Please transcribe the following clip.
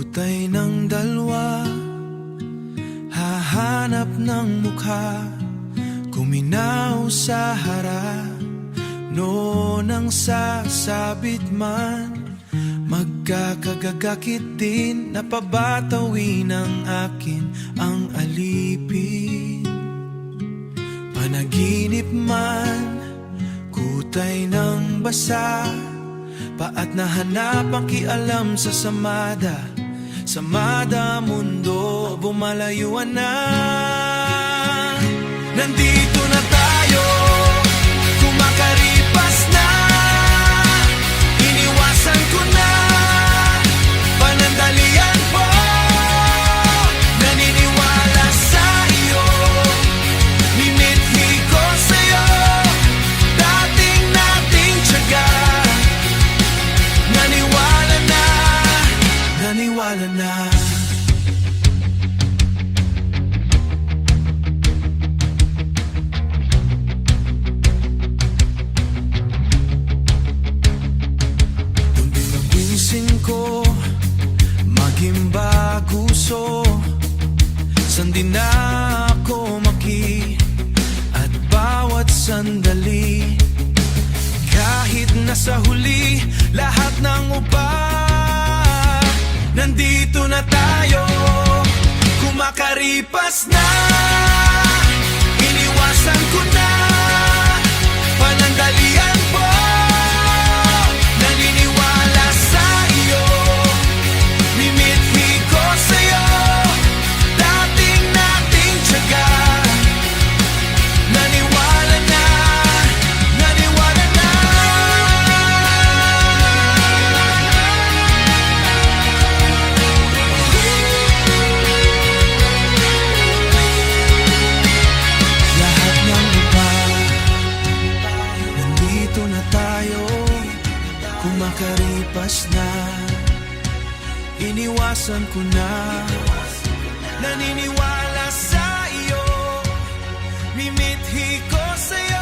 Kutay ng dalwa, hahanap ng mukha, kuminaw sa harap. Noon ang sasabit man, magkakagagakit din, napabatawin ng akin ang alipin. Panaginip man, kutay ng basa, paat nahanap ang kialam sa samada. Samada mundo, bumalayuan na. Nandito na tayo, kumakaripas na. Iniwasan ko na, panandalian po. Naniniwala sa iyo, mimithi ko sa'yo. Dating nating tiyaga, naniwala na, naniwala na. Ko magimbaguso, sandi na ako maki at bawat sandali. Kahit nasa huli lahat ng upa, nandito na tayo, kumakaripas na. Iniwasan ko na, panandalian po. Naniniwala sa iyo, mimithi ko sa'yo. Dating nating tiyaga, naniwala na, naniwala na. Lahat ng iba, nandito na tayo, kumakaripas na. Iniwasan ko na, naniniwala sa iyo, mimithi ko sa'yo.